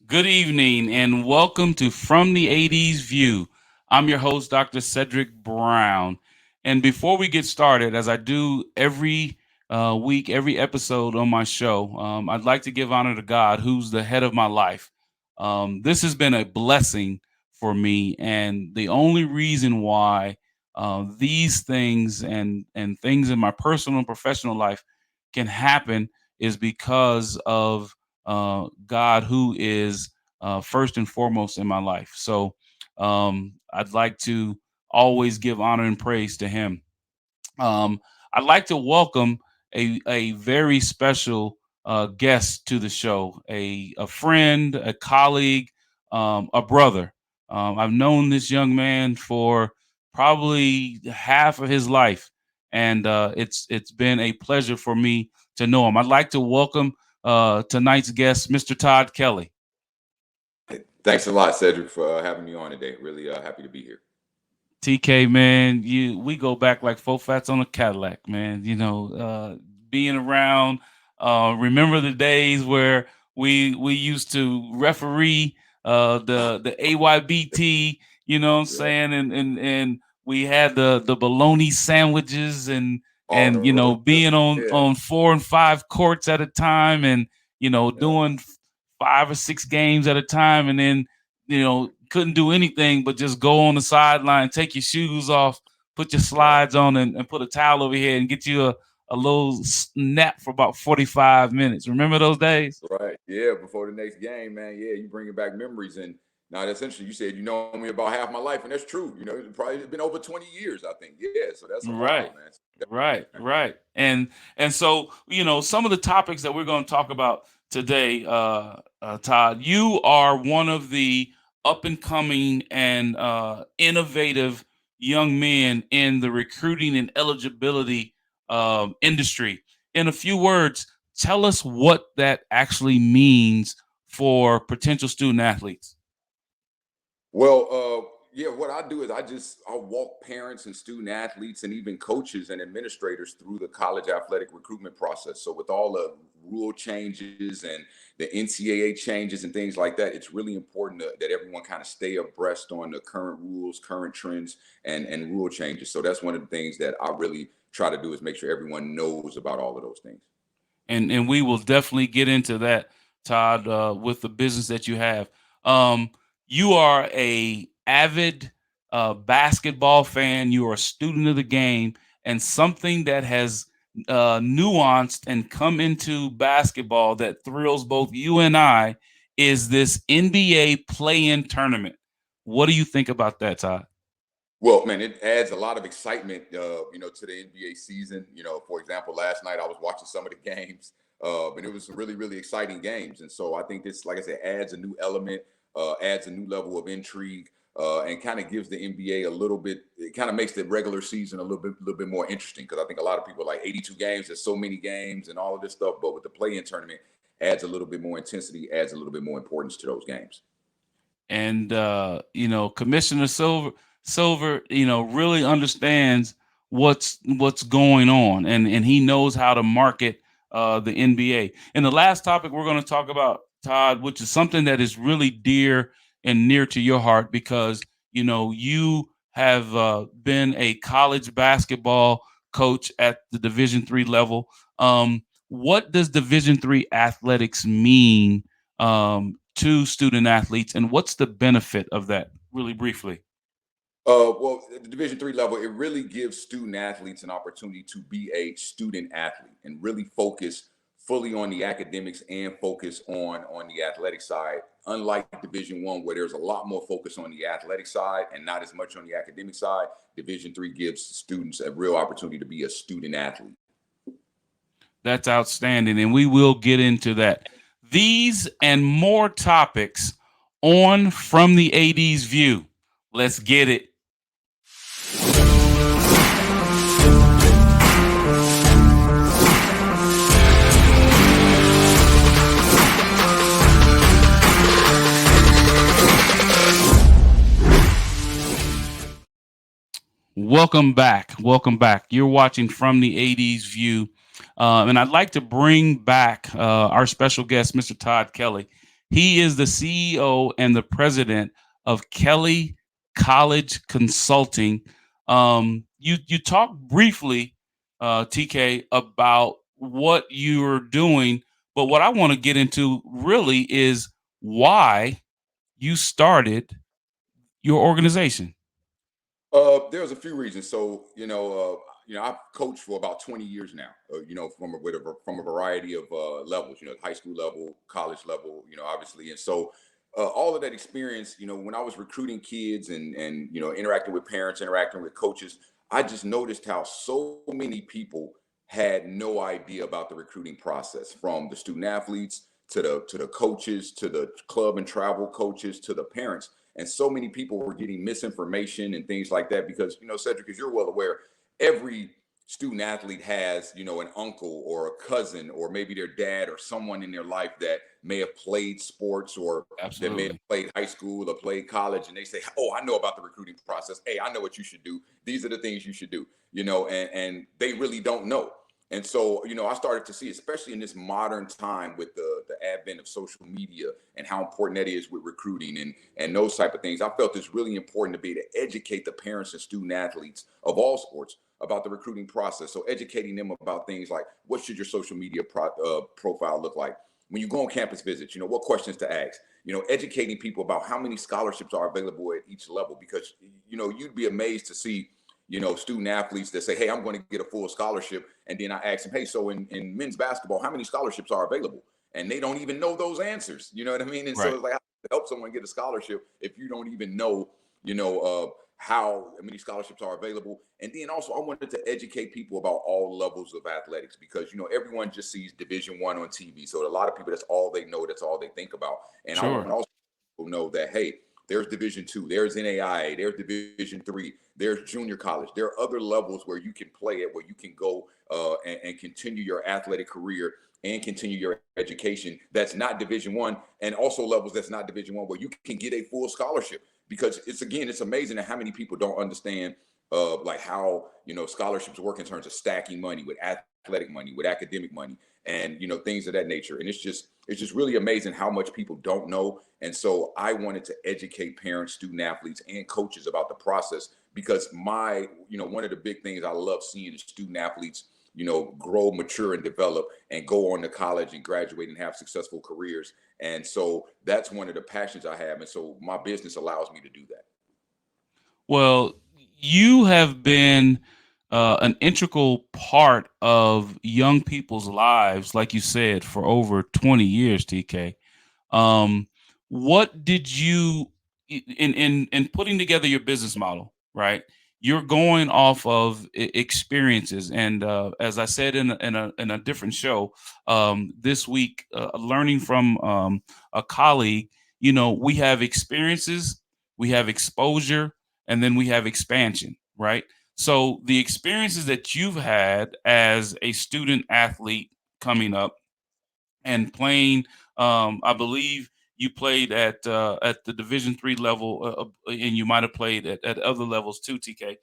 Good evening and welcome to From the 80s View. I'm your host, Dr. Cedric Brown. And before we get started, as I do every week, every episode on my show, I'd like to give honor to God, who's the head of my life. This has been a blessing for me. And the only reason why these things and things in my personal and professional life can happen is because of God, who is first and foremost in my life. So I'd like to always give honor and praise to Him. I'd like to welcome a very special guest to the show, a friend, a colleague, a brother. I've known this young man for probably half of his life, and it's been a pleasure for me to know him. I'd like to welcome tonight's guest, Mr. Todd Kelly. Thanks a lot, Cedric, for having me on today. Really happy to be here. TK, man, we go back like four fats on a Cadillac, man. Being around, remember the days where we used to referee the AYBT, you know what I'm Yeah, saying? And we had the bologna sandwiches on the and road. being Yeah, on four and five courts at a time and yeah, doing five or six games at a time and then couldn't do anything but just go on the sideline, take your shoes off, put your right, slides on, and put a towel over here and get you a little nap for about 45 minutes. Remember those days? right. Yeah, before the next game, man. Yeah, you bringing back memories. And now that's interesting. You said you know me about half my life, and that's true. It's probably been over 20 years, I think. Yeah, so that's a Right. while, man. Right. And so, some of the topics that we're going to talk about today, Todd, you are one of the up and coming and innovative young men in the recruiting and eligibility industry. In a few words, tell us what that actually means for potential student athletes. Well, yeah, what I do is I walk parents and student athletes and even coaches and administrators through the college athletic recruitment process. So with all the rule changes and the NCAA changes and things like that, it's really important that everyone kind of stay abreast on the current rules, current trends, and rule changes. So that's one of the things that I really try to do is make sure everyone knows about all of those things. And we will definitely get into that, Todd, with the business that you have. Um, you are a avid basketball fan. You are a student of the game, and something that has nuanced and come into basketball that thrills both you and I is this NBA play-in tournament. What do you think about that, Todd? Well, man, it adds a lot of excitement, to the NBA season. For example, last night I was watching some of the games, and it was some really, really exciting games. And so I think this, like I said, adds a new element, adds a new level of intrigue, and kind of gives the NBA a little bit. It kind of makes the regular season a little bit more interesting because I think a lot of people are like 82 games. There's so many games and all of this stuff, but with the play-in tournament, adds a little bit more intensity, adds a little bit more importance to those games. And Commissioner Silver, really understands what's going on, and he knows how to market the NBA. And the last topic we're going to talk about, Todd, which is something that is really dear and near to your heart, because you have been a college basketball coach at the Division III level. What does Division III athletics mean to student athletes, and what's the benefit of that? Really briefly. Well, at the Division III level, it really gives student athletes an opportunity to be a student athlete and really focus fully on the academics and focus on the athletic side. Unlike Division I, where there's a lot more focus on the athletic side and not as much on the academic side, Division III gives students a real opportunity to be a student athlete. That's outstanding, and we will get into that. These and more topics on From the 80s View. Let's get it. Welcome back. Welcome back. You're watching From the 80s View. And I'd like to bring back our special guest, Mr. Todd Kelly. He is the CEO and the president of Kelly College Consulting. You talked briefly, TK, about what you're doing, but what I want to get into really is why you started your organization. There's a few reasons. So, I've coached for about 20 years now. From a variety of levels. High school level, college level. Obviously, and so all of that experience. When I was recruiting kids and interacting with parents, interacting with coaches, I just noticed how so many people had no idea about the recruiting process, from the student athletes to the coaches, to the club and travel coaches, to the parents. And so many people were getting misinformation and things like that because, Cedric, as you're well aware, every student athlete has, an uncle or a cousin or maybe their dad or someone in their life that may have played sports or that may have Absolutely. played high school or played college. And they say, oh, I know about the recruiting process. Hey, I know what you should do. These are the things you should do, and they really don't know. And so, I started to see, especially in this modern time with the advent of social media and how important that is with recruiting and those type of things, I felt it's really important to be able to educate the parents and student athletes of all sports about the recruiting process. So educating them about things like, what should your social media profile look like? When you go on campus visits, what questions to ask, educating people about how many scholarships are available at each level, because, you'd be amazed to see, student athletes that say, hey, I'm going to get a full scholarship. And then I ask them, hey, so in men's basketball, how many scholarships are available? And they don't even know those answers. You know what I mean? And so Right. it's like, how to help someone get a scholarship if you don't even know, how many scholarships are available. And then also I wanted to educate people about all levels of athletics, because, everyone just sees Division I on TV. So a lot of people, that's all they know. That's all they think about. And I want Sure. to also know that, hey, there's Division II, there's NAIA, there's Division III, there's junior college. There are other levels where you can play at, where you can go and continue your athletic career and continue your education. That's not Division I, and also levels that's not Division I, where you can get a full scholarship. Because it's amazing how many people don't understand like how scholarships work in terms of stacking money with athletic money, with academic money, and things of that nature. And it's just really amazing how much people don't know. And so I wanted to educate parents, student athletes, and coaches about the process, because one of the big things I love seeing is student athletes grow, mature, and develop, and go on to college and graduate and have successful careers. And so that's one of the passions I have. And so my business allows me to do that. Well, you have been an integral part of young people's lives, like you said, for over 20 years, TK. Um, what did you in putting together your business model, right? You're going off of experiences, and as I said in a different show this week, learning from a colleague, we have experiences, we have exposure, and then we have expansion, right? So the experiences that you've had as a student athlete coming up and playing. I believe you played at the Division III level, and you might have played at other levels too. TK,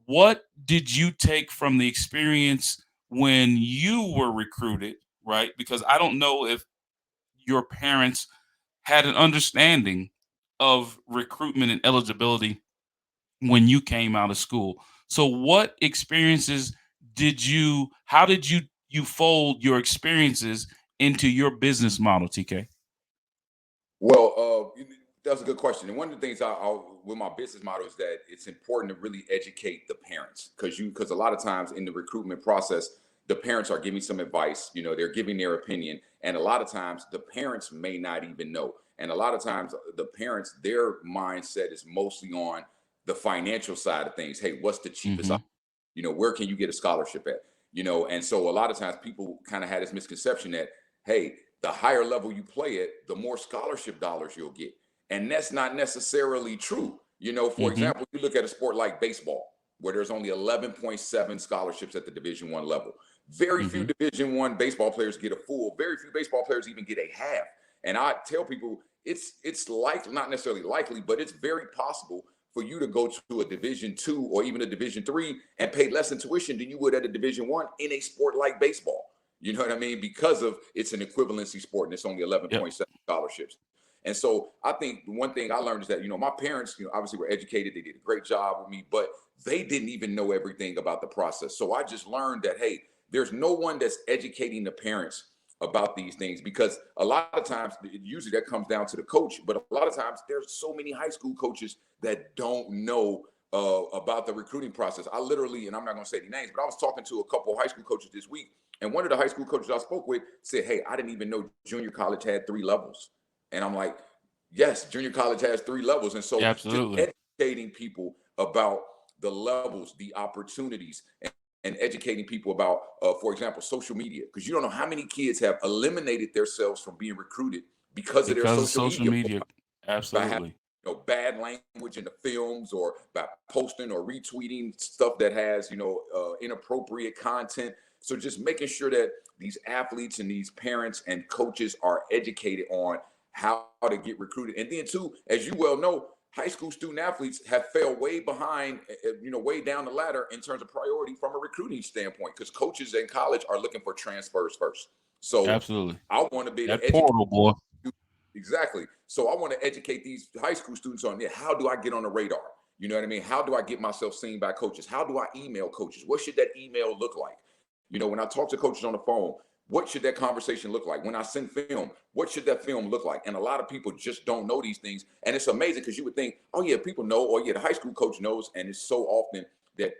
what did you take from the experience when you were recruited? Right, because I don't know if your parents had an understanding of recruitment and eligibility when you came out of school. So what experiences how did you fold your experiences into your business model, TK? Well, that's a good question. And one of the things with my business model is that it's important to really educate the parents, because a lot of times in the recruitment process, the parents are giving some advice. They're giving their opinion, and a lot of times the parents may not even know. And a lot of times the parents, their mindset is mostly on the financial side of things. Hey, what's the cheapest? Mhm. Where can you get a scholarship at? And so a lot of times people kind of had this misconception that, hey, the higher level you play it, the more scholarship dollars you'll get. And that's not necessarily true. For Mhm. example, you look at a sport like baseball, where there's only 11.7 scholarships at the Division I level. Very few Mhm. Division I baseball players get a full. Very few baseball players even get a half. And I tell people it's like, not necessarily likely, but it's very possible for you to go to a Division II or even a Division III and pay less in tuition than you would at a Division I in a sport like baseball. You know what I mean? Because of it's an equivalency sport and it's only Yep. 11.7 scholarships. And so I think one thing I learned is that, my parents, obviously were educated. They did a great job with me, but they didn't even know everything about the process. So I just learned that, hey, there's no one that's educating the parents about these things, because a lot of times usually that comes down to the coach, but a lot of times there's so many high school coaches that don't know about the recruiting process. I literally, and I'm not going to say any names, but I was talking to a couple of high school coaches this week, and one of the high school coaches I spoke with said, hey, I didn't even know junior college had 3 levels. And I'm like, yes, junior college has 3 levels. And so just Absolutely. educating people about the levels, the opportunities, and educating people about, for example, social media, because you don't know how many kids have eliminated themselves from being recruited because of their Because of social social media, media. by having Absolutely. bad language in the films, or by posting or retweeting stuff that has inappropriate content. So just making sure that these athletes and these parents and coaches are educated on how to get recruited. And then too, as you well know, high school student athletes have fell way behind, way down the ladder in terms of priority from a recruiting standpoint, because coaches in college are looking for transfers first. So Absolutely. I want to be able That to educate. portal, boy. Exactly. So I want to educate these high school students on, yeah, how do I get on the radar? You know what I mean? How do I get myself seen by coaches? How do I email coaches? What should that email look like? When I talk to coaches on the phone, what should that conversation look like? When I send film, what should that film look like? And a lot of people just don't know these things. And it's amazing, because you would think, oh, yeah, people know, or yeah, the high school coach knows. And it's so often that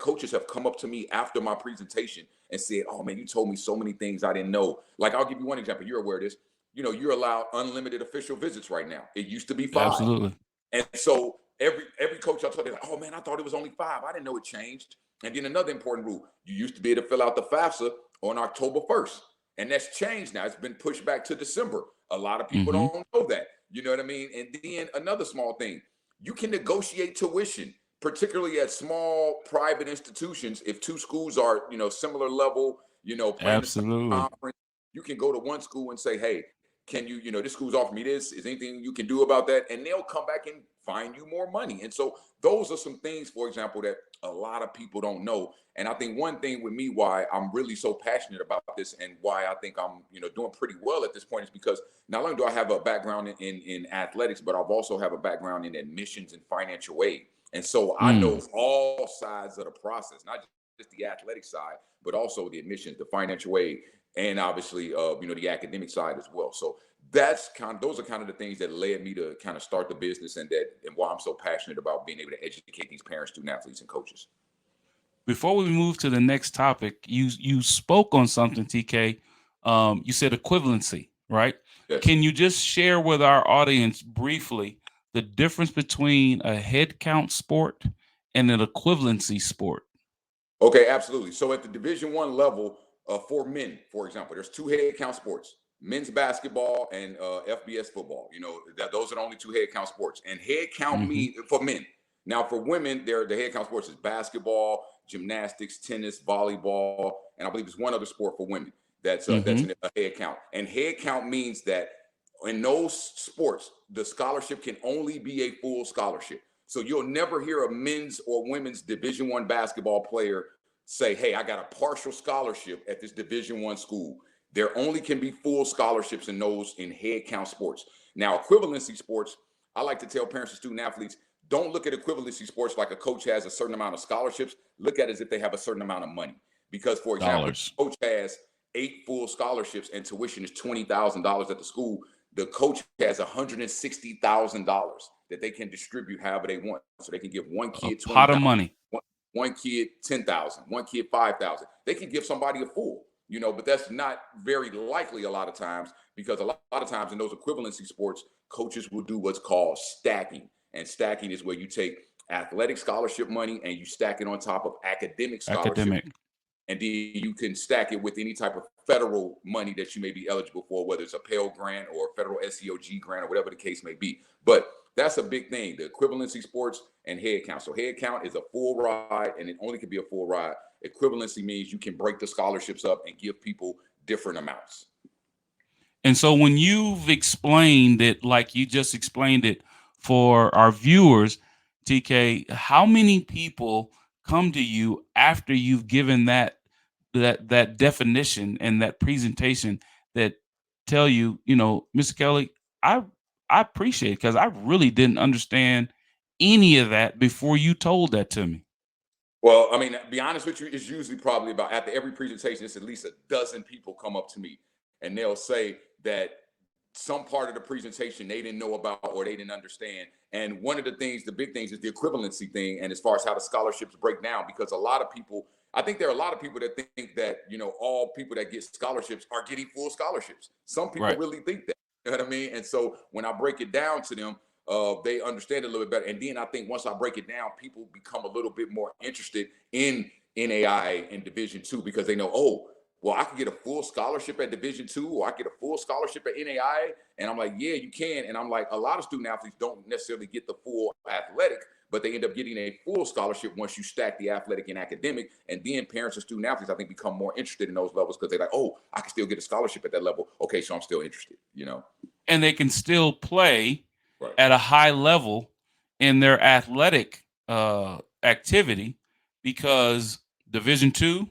coaches have come up to me after my presentation and said, oh, man, you told me so many things I didn't know. Like, I'll give you one example. You're aware of this. You're allowed unlimited official visits right now. It used to be 5. Absolutely. And so every coach I told, they're like, oh man, I thought it was only 5. I didn't know it changed. And then another important rule: you used to be able to fill out the FAFSA on October 1st, and that's changed now. It's been pushed back to December. A lot of people Mm-hmm. don't know that. You know what I mean? And then another small thing: you can negotiate tuition, particularly at small private institutions. If 2 schools are similar level, playing the same Absolutely. conference, you can go to one school and say, hey, can you, this school's offering me this. Is anything you can do about that? And they'll come back and find you more money. And so those are some things, for example, that a lot of people don't know. And I think one thing with me, why I'm really so passionate about this, and why I think I'm, doing pretty well at this point, is because not only do I have a background in athletics, but I've also have a background in admissions and financial aid. And so I know Mm. all sides of the process, not just the athletic side, but also the admissions, the financial aid, and obviously the academic side as well. So those are kind of the things that led me to kind of start the business, and why I'm so passionate about being able to educate these parents, student athletes, and coaches. Before we move to the next topic, you spoke on something, TK. You said equivalency, right? Yes. Can you just share with our audience briefly the difference between a head count sport and an equivalency sport? Okay, absolutely. So at the Division 1 level, for men, for example, there's 2 head count sports: men's basketball and FBS football. That those are the only 2 head count sports. And head count Mm-hmm. me for men. Now for women, the head count sports is basketball, gymnastics, tennis, volleyball, and I believe there's one other sport for women that's Mm-hmm. a head count. And head count means that in those sports, the scholarship can only be a full scholarship. So you'll never hear a men's or women's Division 1 basketball player say, hey, I got a partial scholarship at this Division 1 school. There only can be full scholarships in those in head count sports. Now, equivalency sports, I like to tell parents and student athletes, don't look at equivalency sports like a coach has a certain amount of scholarships. Look at it as if they have a certain amount of money. Because, for example, Dollars. coach has 8 full scholarships and tuition is $20,000 at the school. The coach has $160,000 that they can distribute however they want. So they can give one A kid pot of 20,000, money. one kid 10,000, one kid 5,000. They can give somebody a full, but that's not very likely a lot of times, because a lot of times in those equivalency sports, coaches will do what's called stacking. And stacking is where you take athletic scholarship money and you stack it on top of academic scholarship, Academic. and then you can stack it with any type of federal money that you may be eligible for, whether it's a Pell Grant or a federal SEOG grant or whatever the case may be. But that's a big thing: the equivalency sports and head count. So head count is a full ride, and it only can be a full ride. Equivalency means you can break the scholarships up and give people different amounts. And so when you've explained it, like you just explained it for our viewers, TK, how many people come to you after you've given that that definition and that presentation that tell you, Mr. Kelly, I I appreciate it because I really didn't understand any of that before you told that to me. Well, I mean, to be honest with you, it's usually probably about after every presentation, it's at least a dozen people come up to me and they'll say that some part of the presentation they didn't know about or they didn't understand. And one of the things, the big things, is the equivalency thing. And as far as how the scholarships break down, because a lot of people, I think there are a lot of people that think that, all people that get scholarships are getting full scholarships. Some people Right. really think that. You know what I mean? And so when I break it down to them, they understand it a little bit better. And then I think once I break it down, people become a little bit more interested in NAIA and Division II because they know, oh, well, I can get a full scholarship at Division II, or I get a full scholarship at NAIA. And I'm like, yeah, you can. And I'm like, a lot of student athletes don't necessarily get the full athletic, but they end up getting a full scholarship once you stack the athletic and academic. And then parents and student athletes, I think, become more interested in those levels because they're like, oh, I can still get a scholarship at that level. Okay, so I'm still interested. And they can still play Right. at a high level in their athletic activity because Division II,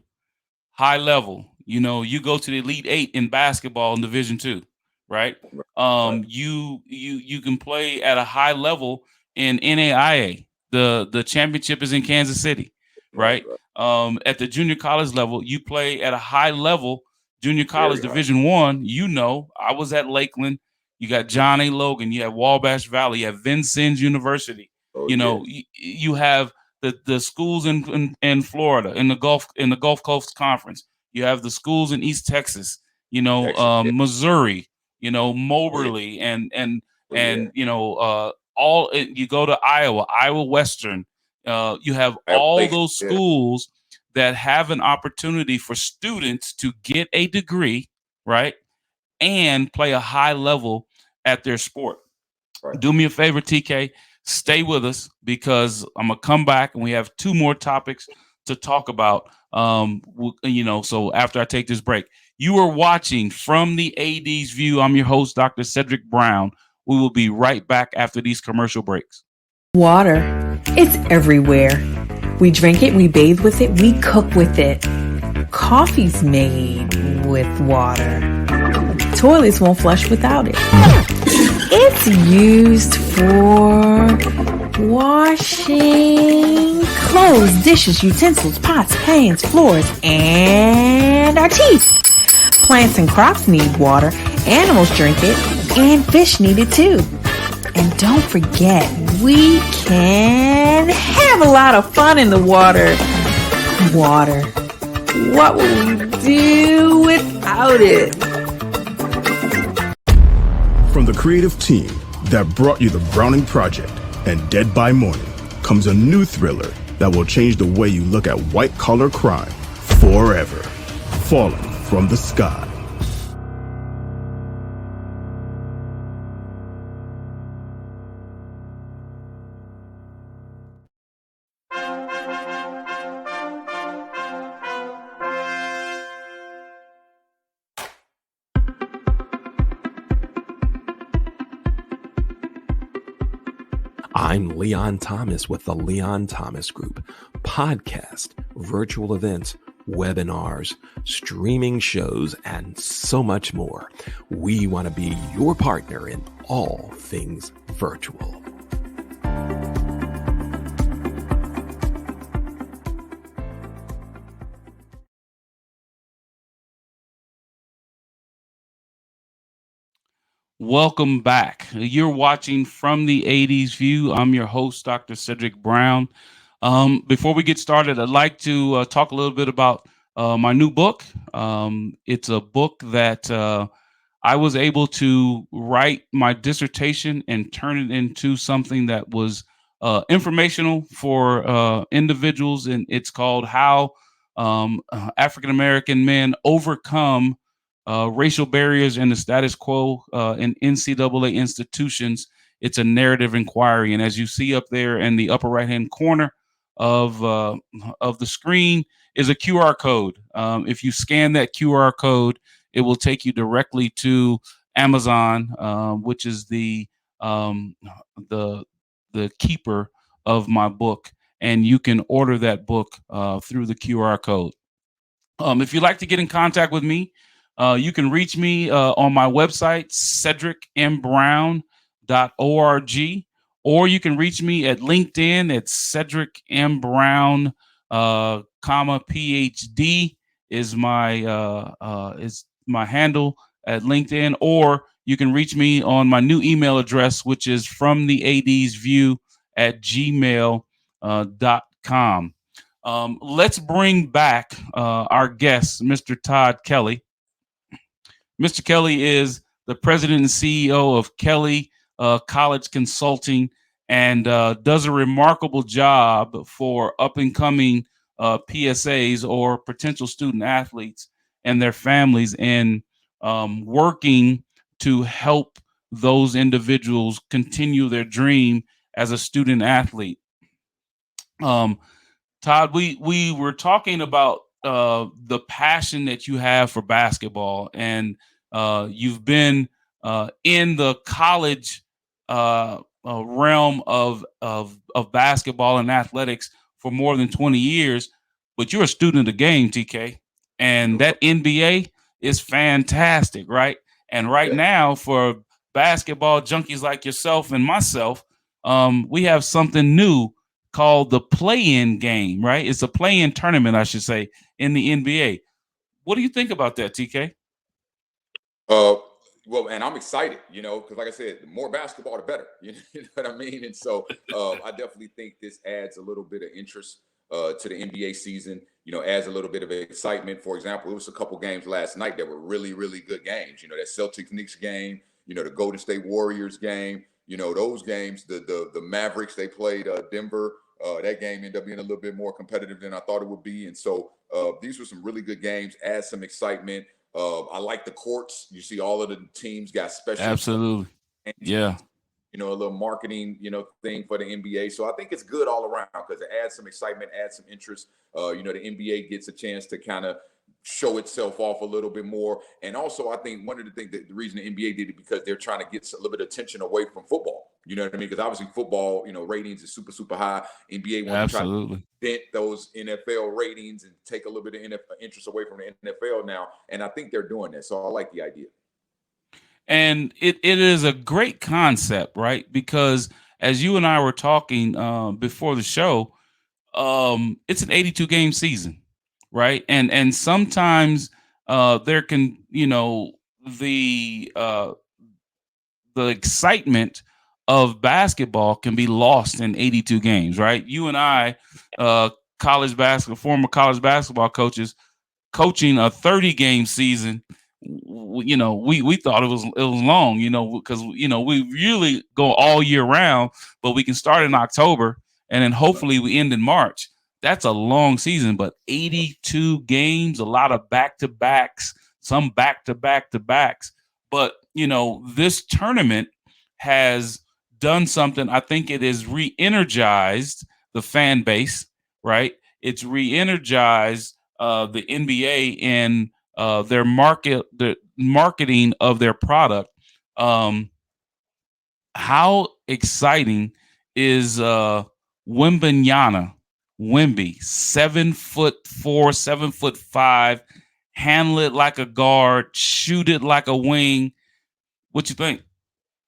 high level. You go to the Elite Eight in basketball in Division II, right? Right. Right. You can play at a high level in NAIA. The championship is in Kansas City, Right. right? Right. At the junior college level, you play at a high level. Junior college Very high. Division I. I was at Lakeland. You got John A. Logan. You have Wabash Valley. You have Vincennes University. Oh, yes. You have the schools in Florida in the Gulf Coast Conference. You have the schools in East Texas, Texas. Yeah. Missouri, Oh, yeah. Moberly, and Oh, yeah. all. You go to Iowa Western. You have Iowa all Lake. those Yeah. schools that have an opportunity for students to get a degree, right, and play a high level at their sport. Right. Do me a favor, TK, stay with us because I'm gonna come back and we have two more topics to talk about. So after I take this break, you are watching From the AD's View. I'm your host, Dr. Cedric Brown. We will be right back after these commercial breaks. Water. It's everywhere. We drink it, we bathe with it, we cook with it. Coffee's made with water. Toilets won't flush without it. It's used for washing clothes, dishes, utensils, pots, pans, floors, and our teeth. Plants and crops need water, animals drink it, and fish need it too. And don't forget, we can have a lot of fun in the water. Water. What would we do without it? From the creative team that brought you The Browning Project and Dead by Morning comes a new thriller that will change the way you look at white-collar crime forever. Falling from the Sky. I'm Leon Thomas with the Leon Thomas Group. Podcast, virtual events, webinars, streaming shows, and so much more. We want to be your partner in all things virtual. Welcome back. You're watching From the AD's View. I'm your host, Dr. Cedric Brown. Before we get started, I'd like to talk a little bit about my new book. It's a book that I was able to write my dissertation and turn it into something that was informational for individuals, and it's called How African American Men Overcome Racial Barriers and the Status Quo in NCAA Institutions. It's a narrative inquiry, and as you see up there in the upper right-hand corner of the screen is a QR code. If you scan that QR code, it will take you directly to Amazon, which is um, the the keeper of my book, and you can order that book through the QR code. If you'd like to get in contact with me, you can reach me on my website, cedricmbrown.org, or you can reach me at LinkedIn at Cedric M. Brown, PhD is my handle at LinkedIn, or you can reach me on my new email address, which is from the AD's view at gmail.com. Let's bring back our guest, Mr. Todd Kelly. Mr. Kelly is the president and CEO of Kelly College Consulting and does a remarkable job for up and coming PSAs or potential student athletes and their families in working to help those individuals continue their dream as a student athlete. Todd, we were talking about the passion that you have for basketball, and you've been in the college realm of basketball and athletics for more than 20 years. But you're a student of the game, TK, and that NBA is fantastic, right? And right now, for basketball junkies like yourself and myself, we have something new called the play-in game, right? It's a play-in tournament, I should say, in the NBA. What do you think about that, TK? Well, and I'm excited, because like I said, the more basketball, the better. You know what I mean? And so I definitely think this adds a little bit of interest to the NBA season, adds a little bit of excitement. For example, it was a couple games last night that were really, really good games. That Celtics Knicks game, the Golden State Warriors game, those games, the Mavericks, they played Denver. That game ended up being a little bit more competitive than I thought it would be. And so these were some really good games, add some excitement. I like the courts. You see all of the teams got special. Absolutely. Yeah. A little marketing, thing for the NBA. So I think it's good all around because it adds some excitement, adds some interest. The NBA gets a chance to kind of show itself off a little bit more. And also, I think one of the things that the reason the NBA did it because they're trying to get a little bit of attention away from football. You know what I mean? Because obviously football, ratings is super, super high. NBA wants to try to dent those NFL ratings and take a little bit of interest away from the NFL now. And I think they're doing that. So I like the idea. And it is a great concept, right? Because as you and I were talking before the show, it's an 82 game season, right? And sometimes there can, the excitement of basketball can be lost in 82 games, right? You and I, former college basketball coaches, coaching a 30 game season, we thought it was long, because we really go all year round, but we can start in October and then hopefully we end in March. That's a long season, but 82 games, a lot of back-to-backs, some back-to-back-to-backs. But, this tournament has done something. I think it has re-energized the fan base, right? It's re-energized the NBA in their marketing of their product. How exciting is Wembanyama? Wemby, 7'4", 7'5", handle it like a guard, shoot it like a wing. What you think?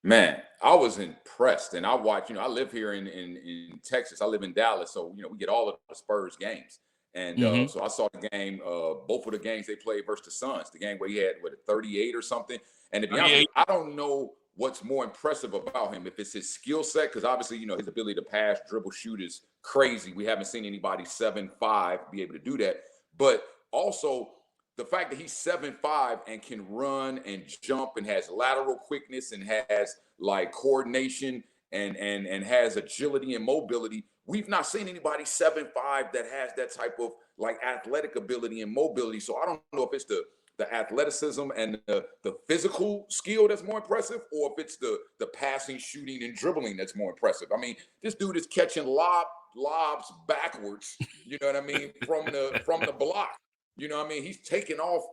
Man, I was impressed, and I watch. I live here in Texas. I live in Dallas, so we get all of the Spurs games. And so I saw the game, both of the games they played versus the Suns. The game where he had 38 or something. And to be honest, I don't know what's more impressive about him, if it's his skill set, because obviously his ability to pass, dribble, shoot is crazy. We haven't seen anybody 7'5" be able to do that. But also the fact that he's 7'5" and can run and jump and has lateral quickness and has like coordination and has agility and mobility. We've not seen anybody 7'5" that has that type of like athletic ability and mobility. So I don't know if it's the athleticism and the physical skill that's more impressive, or if it's the passing, shooting, and dribbling that's more impressive. I mean, this dude is catching lobs backwards, you know what I mean, from the block. You know what I mean? He's taking off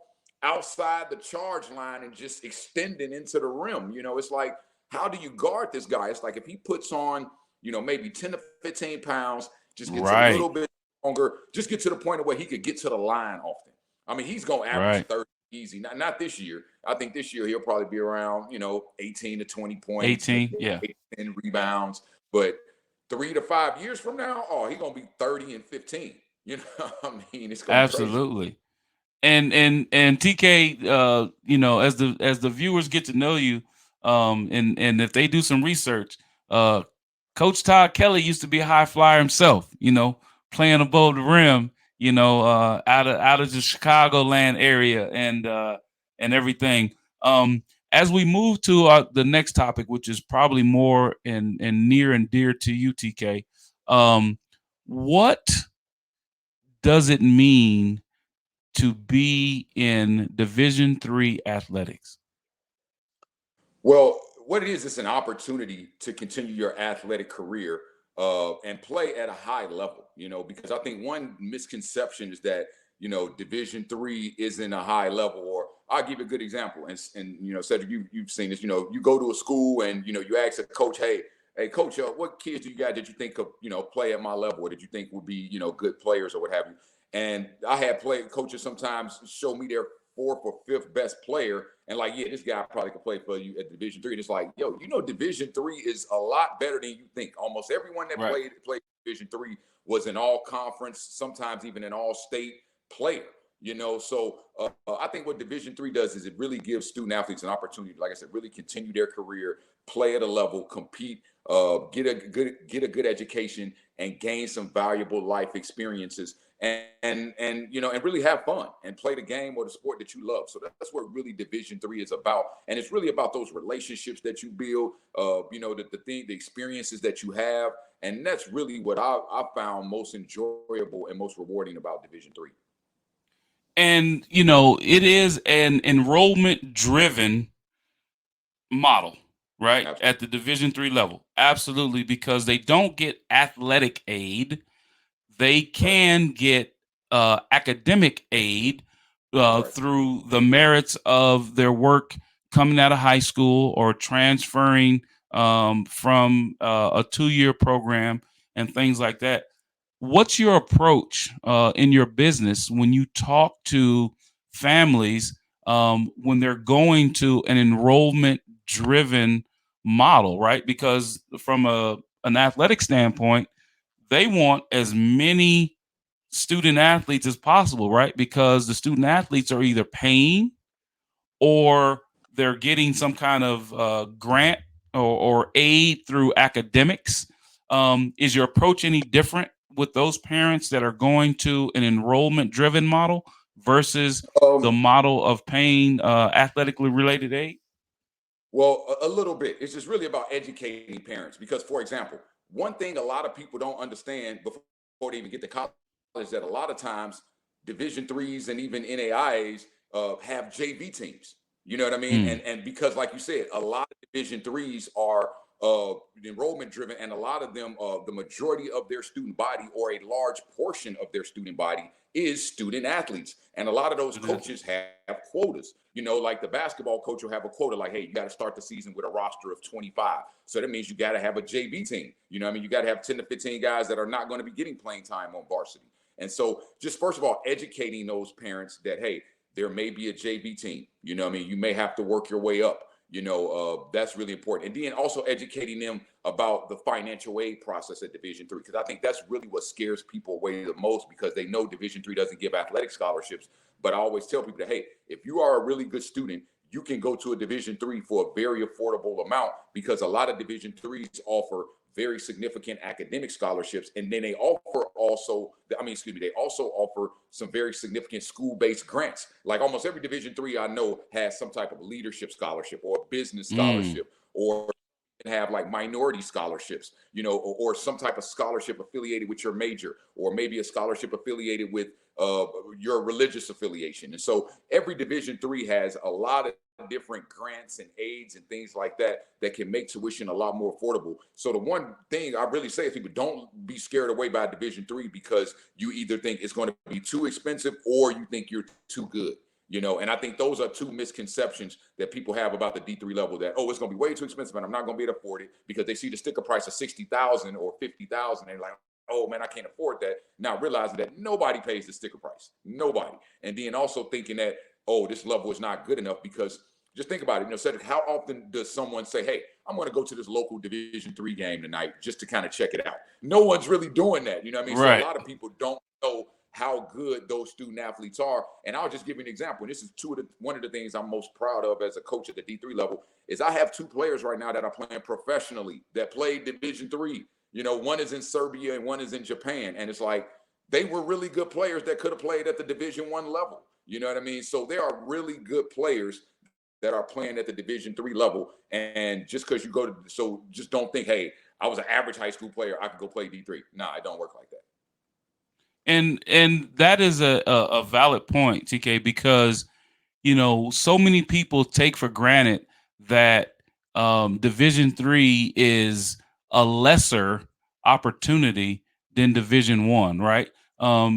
outside the charge line and just extending into the rim. It's like, how do you guard this guy? It's like if he puts on, maybe 10 to 15 pounds, just gets a little bit longer, just get to the point of where he could get to the line often. I mean, he's going to average Right. 30 easy. Not this year. I think this year he'll probably be around, 18 to 20 points, maybe 18. Yeah. 8 to 10 rebounds. But 3 to 5 years from now, oh, he's going to be 30 and 15. I mean, it's going to be crazy. Absolutely. And TK, as the viewers get to know you, and if they do some research, uh, Coach Todd Kelly used to be a high flyer himself. Playing above the rim. Out of the Chicagoland area and everything. As we move to the next topic, which is probably more and near and dear to you, TK, what does it mean to be in Division III athletics? Well, what it is, it's an opportunity to continue your athletic career and play at a high level, because I think one misconception is that, Division III isn't a high level. Or I'll give you a good example. And Cedric, you've seen this, you go to a school and, you ask a coach, hey, coach, what kids do you got that you think could, play at my level, or that you think would be, good players or what have you? And I had coaches sometimes show me their fourth or fifth best player, and like, yeah, this guy probably could play for you at Division III. And it's like, yo, Division III is a lot better than you think. Almost everyone that Right. played Division III was an all conference, sometimes even an all state player. So I think what Division III does is it really gives student athletes an opportunity, like I said, really continue their career, play at a level, compete, get a good education, and gain some valuable life experiences, and really have fun and play the game or the sport that you love. So that's what really Division III is about, and it's really about those relationships that you build, the experiences that you have, and that's really what I found most enjoyable and most rewarding about Division III. And it is an enrollment driven model, right? Absolutely. At the Division III level. Absolutely, because they don't get athletic aid. They Right. can get academic aid Right. through the merits of their work coming out of high school or transferring from a 2-year program and things like that. What's your approach in your business when you talk to families when they're going to an enrollment driven model, right? Because from an athletic standpoint, they want as many student athletes as possible, right? Because the student athletes are either paying or they're getting some kind of grant or aid through academics. Is your approach any different with those parents that are going to an enrollment driven model versus the Um, model of paying athletically related aid? Well, a little bit. It's just really about educating parents. Because, for example, one thing a lot of people don't understand before they even get to college is that a lot of times Division IIIs and even NAIAs have JV teams. You know what I mean? Mm, And because, like you said, a lot of Division IIIs are enrollment driven, and a lot of them, the majority of their student body, or a large portion of their student body, is student athletes. And a lot of those it is. coaches have quotas. Like the basketball coach will have a quota, like, hey, you got to start the season with a roster of 25. So that means you got to have a JV team. You got to have 10 to 15 guys that are not going to be getting playing time on varsity. And so just first of all, educating those parents that, hey, there may be a JV team. You may have to work your way up. That's really important. And then also educating them about the financial aid process at Division III, because I think that's really what scares people away the most, because they know Division III doesn't give athletic scholarships. But I always tell people that, hey, if you are a really good student, you can go to a Division III for a very affordable amount, because a lot of Division IIIs offer very significant academic scholarships, and then they also offer some very significant school-based grants. Like almost every Division III I know has some type of leadership scholarship or business Mm, scholarship, or have like minority scholarships, or some type of scholarship affiliated with your major, or maybe a scholarship affiliated with your religious affiliation. And so every Division III has a lot of different grants and aids and things like that can make tuition a lot more affordable. So the one thing I really say is, people, don't be scared away by Division III because you either think it's going to be too expensive or you think you're too good. And I think those are two misconceptions that people have about the D3 level, that, oh, it's going to be way too expensive and I'm not going to be able to afford it, because they see the sticker price of 60,000 or 50,000 and they're like, oh man, I can't afford that. Now realizing that nobody pays the sticker price, nobody. And then also thinking that, oh, this level is not good enough, because just think about it. Cedric, how often does someone say, hey, I'm going to go to this local Division III game tonight just to kind of check it out? No one's really doing that. You know what I mean? So a Right. lot of people don't know how good those student athletes are. And I'll just give you an example. And this is one of the things I'm most proud of as a coach at the D3 level is I have 2 players right now that are playing professionally that played Division III. One is in Serbia and one is in Japan. And it's like, they were really good players that could have played at the Division I level. You know what I mean? So there are really good players that are playing at the Division III level. And just because you so just don't think, hey, I was an average high school player, I could go play D3. Nah, it don't work like that. And that is a valid point, TK, because so many people take for granted that Division III is a lesser opportunity than Division I, right?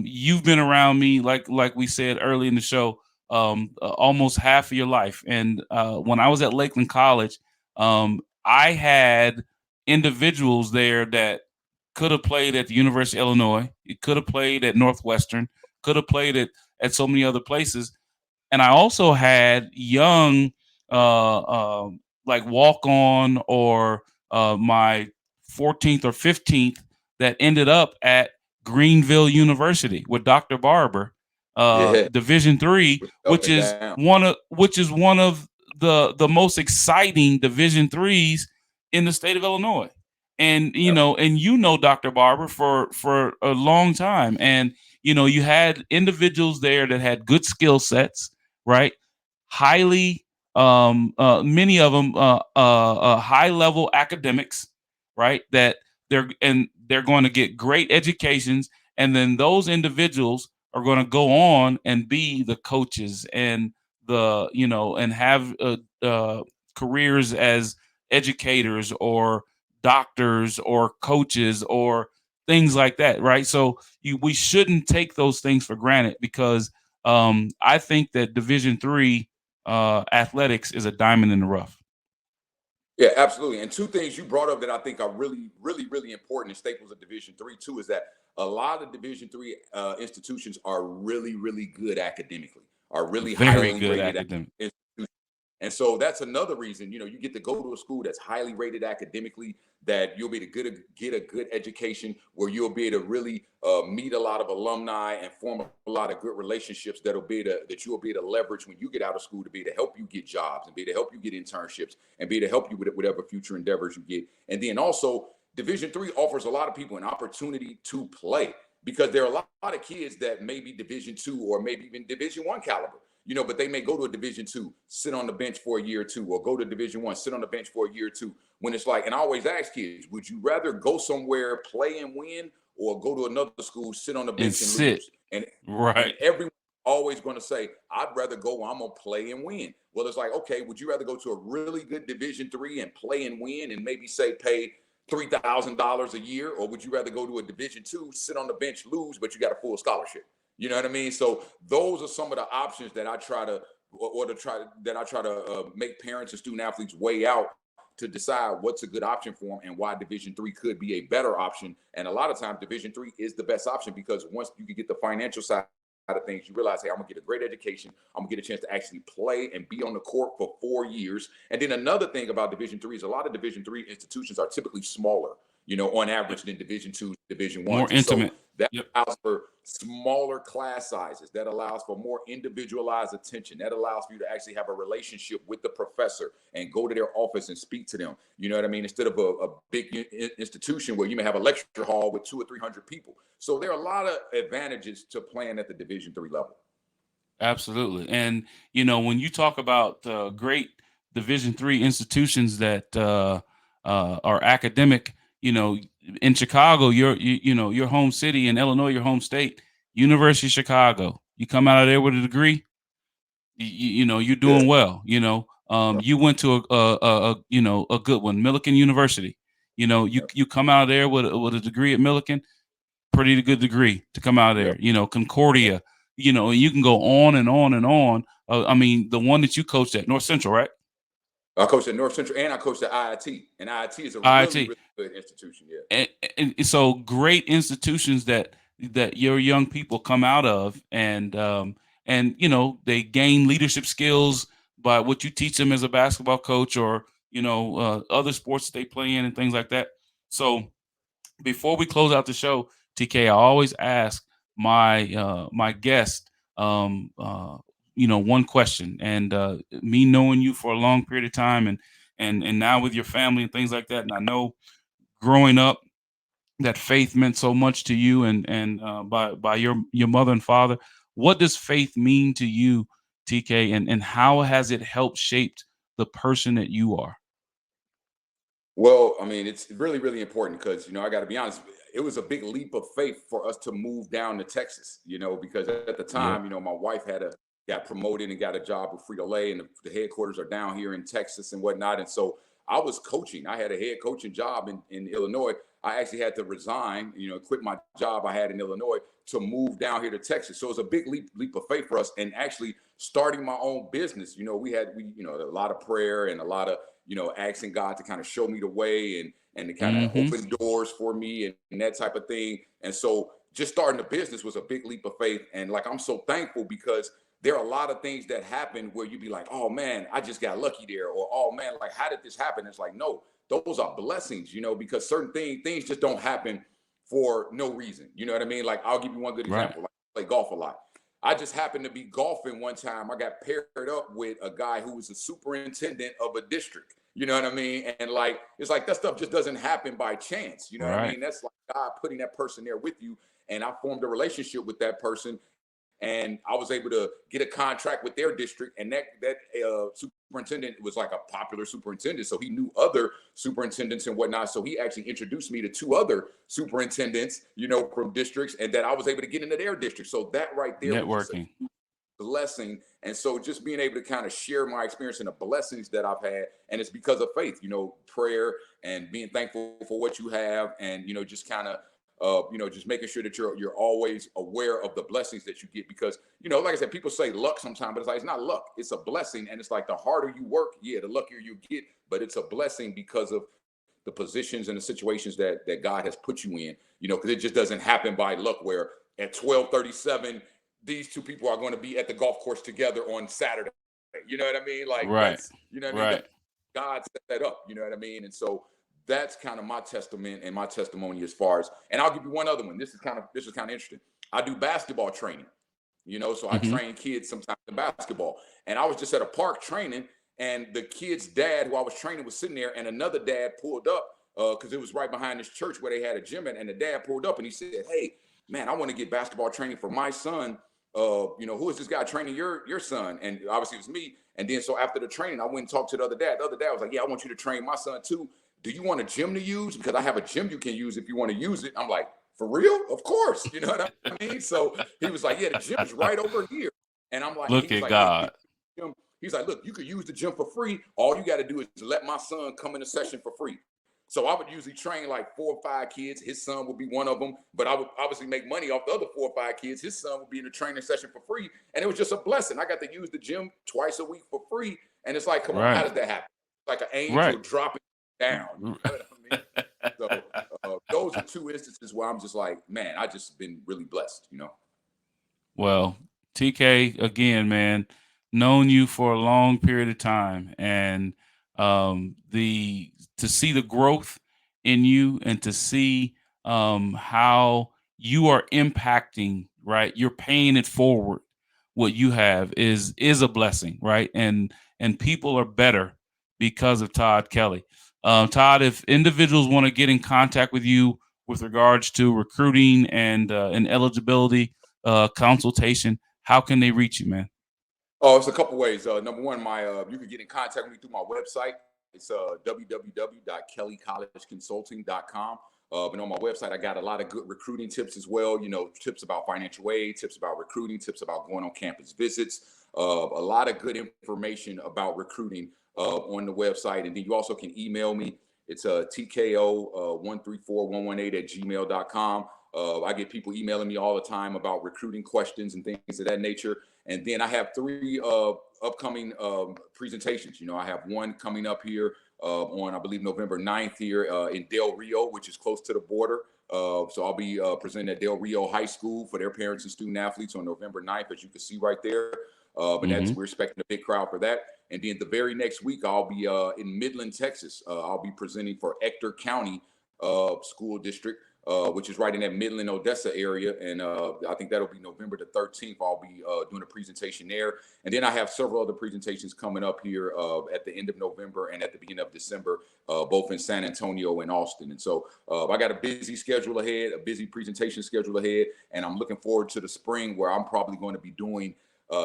You've been around me, like we said early in the show, almost half of your life. And when I was at Lakeland College, I had individuals there that could have played at the University of Illinois. It could have played at Northwestern, could have played at so many other places. And I also had young, like walk on or my 14th or 15th that ended up at Greenville University with Dr. Barber, Yeah. Division III, which is one of the most exciting Division IIIs in the state of Illinois. And Dr. Barber for a long time, and you had individuals there that had good skill sets, right? Highly, many of them high level academics, right? That they're going to get great educations, and then those individuals are going to go on and be the coaches and and have careers as educators or doctors or coaches or things like that, right? So we shouldn't take those things for granted, because I think that Division III athletics is a diamond in the rough. Yeah, absolutely. And 2 things you brought up that I think are really, really, really important and staples of Division III too is that a lot of Division III institutions are really, really good academically, are really Very highly good rated academic. institutions. And so that's another reason, you get to go to a school that's highly rated academically, that you'll be able to get a good education, where you'll be able to really meet a lot of alumni and form a lot of good relationships that you'll be able to leverage when you get out of school, to be able to help you get jobs and be able to help you get internships and be able to help you with whatever future endeavors you get. And then also, Division III offers a lot of people an opportunity to play, because there are a lot of kids that may be Division II or maybe even Division I caliber, but they may go to a Division II, sit on the bench for a year or two, or go to Division I, sit on the bench for a year or two. When it's like, and I always ask kids, would you rather go somewhere, play and win, or go to another school, sit on the bench and sit. lose? Right. And everyone's always going to say, I'd rather go where I'm going to play and win. Well, it's like, okay, would you rather go to a really good Division III and play and win and maybe say pay $3,000 a year, or would you rather go to a Division II, sit on the bench, lose, but you got a full scholarship? You know what I mean? So those are some of the options that I try to make parents and student athletes weigh out to decide what's a good option for them and why Division III could be a better option. And a lot of times Division III is the best option, because once you can get the financial side of things, you realize, hey, I'm gonna get a great education. I'm gonna get a chance to actually play and be on the court for 4 years. And then another thing about Division III is a lot of Division III institutions are typically smaller, on average, than Division II, Division I. More intimate. So that allows for smaller class sizes. That allows for more individualized attention. That allows for you to actually have a relationship with the professor and go to their office and speak to them. You know what I mean? Instead of a big institution where you may have a lecture hall with 200 or 300 people. So there are a lot of advantages to playing at the Division III level. Absolutely. And, when you talk about great Division III institutions that are academic, in Chicago, your home city, in Illinois, your home state, University of Chicago, you come out of there with a degree, you're doing well. You went to a good one, Millikan University. You come out of there with a degree at Millikan, pretty good degree to come out of there. Concordia, you can go on and on and on. I mean, the one that you coached at, North Central, right? I coached at North Central and I coached at IIT, and IIT is a IIT. really good institution. Yeah. And so great institutions that your young people come out of, and you know, they gain leadership skills by what you teach them as a basketball coach, or you know, other sports they play in and things like that. So before we close out the show, TK, I always ask my guest, you know, one question, and me knowing you for a long period of time, and now with your family and things like that, and I know growing up that faith meant so much to you, and by your mother and father. What does faith mean to you, TK, and how has it helped shaped the person that you are? Well, I mean, it's really important because, I got to be honest, it was a big leap of faith for us to move down to Texas, because at the Yep. time, my wife got promoted and got a job with Frito-Lay, and the headquarters are down here in Texas and whatnot. And so I was coaching. I had a head coaching job in Illinois. I actually had to resign, quit my job I had in Illinois to move down here to Texas. So it was a big leap of faith for us. And actually starting my own business, we a lot of prayer and a lot of, asking God to kind of show me the way and to kind of Mm-hmm. open doors for me and that type of thing. And so just starting the business was a big leap of faith. And like, I'm so thankful because there are a lot of things that happen where you'd be like, oh man, I just got lucky there. Or, oh man, like, how did this happen? It's like, no, those are blessings, because certain things just don't happen for no reason. You know what I mean? Like, I'll give you one good Right. example. Like, I play golf a lot. I just happened to be golfing one time. I got paired up with a guy who was a superintendent of a district. You know what I mean? And like, it's like that stuff just doesn't happen by chance. You know what I Right. mean? That's like God putting that person there with you. And I formed a relationship with that person. And I was able to get a contract with their district, and that superintendent was like a popular superintendent, so he knew other superintendents and whatnot. So he actually introduced me to two other superintendents, from districts, and that I was able to get into their district. So that right there was just Networking. a blessing. And so just being able to kind of share my experience and the blessings that I've had, and it's because of faith, prayer and being thankful for what you have, and just kind of just making sure that you're always aware of the blessings that you get, because, like I said, people say luck sometimes, but it's like, it's not luck, it's a blessing. And it's like, the harder you work, the luckier you get, but it's a blessing because of the positions and the situations that God has put you in, because it just doesn't happen by luck where at 12:37, these two people are going to be at the golf course together on Saturday. You know what I mean? Like, Right. that's, what I mean? Right. God set that up, you know what I mean? And so that's kind of my testament and my testimony as far as, and I'll give you one other one. This is kind of interesting. I do basketball training, so I Mm-hmm. train kids sometimes in basketball. And I was just at a park training, and the kid's dad who I was training was sitting there, and another dad pulled up because it was right behind this church where they had a gym, and the dad pulled up and he said, hey, man, I want to get basketball training for my son. Who is this guy training your son? And obviously it was me. And then so after the training, I went and talked to the other dad. The other dad was like, yeah, I want you to train my son too. Do you want a gym to use? Because I have a gym you can use if you want to use it. I'm like, for real? Of course. You know what I mean? So he was like, yeah, the gym's right over here. And I'm like, Look he was at like, God. hey, he's like, look, you could use the gym for free. All you got to do is let my son come in a session for free. So I would usually train like 4 or 5 kids. His son would be one of them, but I would obviously make money off the other 4 or 5 kids. His son would be in a training session for free. And it was just a blessing. I got to use the gym twice a week for free. And it's like, come on, how does that happen? Like an angel dropping down. You know what I mean? So those are 2 instances where I'm just like, man, I just been really blessed, Well, TK, again, man, known you for a long period of time, and to see the growth in you, and to see how you are impacting, right? You're paying it forward. What you have is a blessing, right? And people are better because of Todd Kelly. Todd, if individuals want to get in contact with you with regards to recruiting and eligibility consultation, how can they reach you, man? Oh, it's a couple ways. Number one, you can get in contact with me through my website. It's www.kellycollegeconsulting.com. And on my website, I got a lot of good recruiting tips as well. Tips about financial aid, tips about recruiting, tips about going on campus visits. A lot of good information about recruiting on the website. And then you also can email me. It's TKO134118 at gmail.com. I get people emailing me all the time about recruiting questions and things of that nature. And then I have 3 upcoming presentations. I have one coming up here on, I believe, November 9th here in Del Rio, which is close to the border. So I'll be presenting at Del Rio High School for their parents and student athletes on November 9th, as you can see right there. And we're expecting a big crowd for that. And then the very next week, I'll be in Midland, Texas. I'll be presenting for Ector County School District, which is right in that Midland, Odessa area. And I think that'll be November the 13th. I'll be doing a presentation there. And then I have several other presentations coming up here at the end of November and at the beginning of December, both in San Antonio and Austin. And so I got a busy schedule ahead, a busy presentation schedule ahead. And I'm looking forward to the spring, where I'm probably going to be doing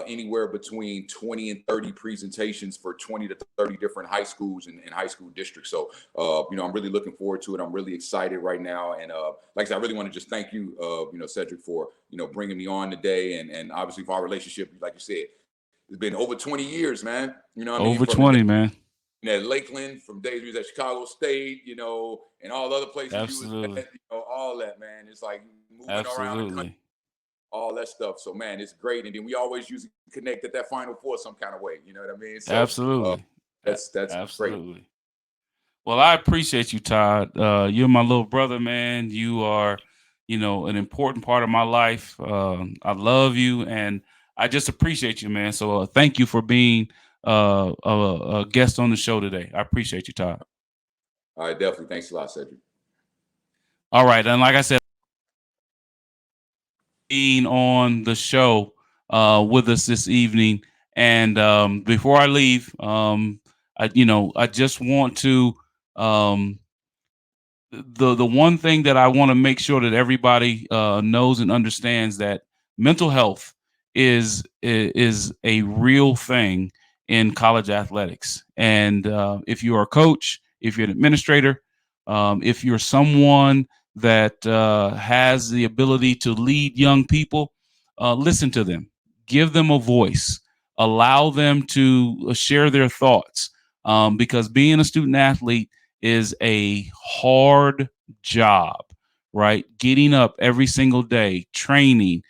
anywhere between 20 and 30 presentations for 20 to 30 different high schools and high school districts. So, I'm really looking forward to it. I'm really excited right now. And like I said, I really want to just thank you, Cedric, for, bringing me on today. And obviously for our relationship, like you said, it's been over 20 years, man. Over 20, man. At Lakeland, from days we was at Chicago State, and all other places. Absolutely. You was at, all that, man. It's like moving around the country, all that stuff. So, man, it's great. And then we always usually connect at that Final Four some kind of way. You know what I mean? So, absolutely. That's absolutely great. Well, I appreciate you, Todd. You're my little brother, man. You are, an important part of my life. I love you, and I just appreciate you, man. So thank you for being a guest on the show today. I appreciate you, Todd. All right, definitely. Thanks a lot, Cedric. All right, and like I said, being on the show with us this evening. And before I leave, I just want to the one thing that I want to make sure that everybody knows and understands, that mental health is a real thing in college athletics. And if you are a coach, if you're an administrator, if you're someone that has the ability to lead young people, listen to them, give them a voice, allow them to share their thoughts, because being a student athlete is a hard job, right? Getting up every single day, training,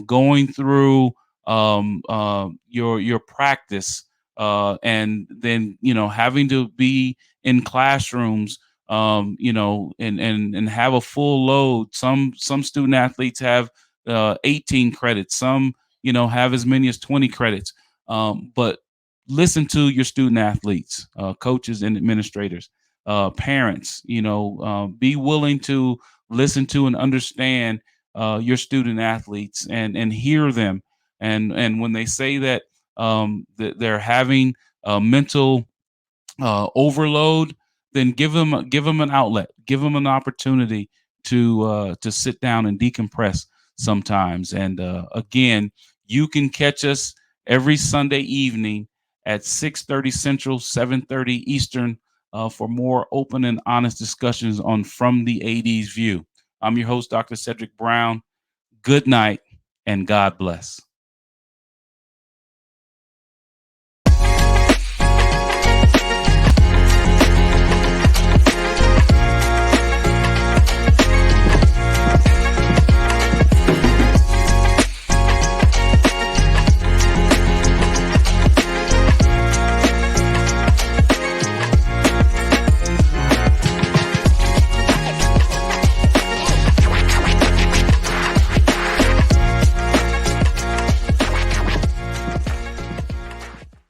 going through your practice, and then having to be in classrooms, and have a full load. Some student athletes have 18 credits. Some have as many as 20 credits. But listen to your student athletes, coaches and administrators, parents. Be willing to listen to and understand your student athletes and hear them. And when they say that they're having mental overload, then give them an outlet, give them an opportunity to sit down and decompress sometimes. And again, you can catch us every Sunday evening at 6:30 Central, 7:30 Eastern, for more open and honest discussions on From the 80s View. I'm your host, Dr. Cedric Brown. Good night and God bless.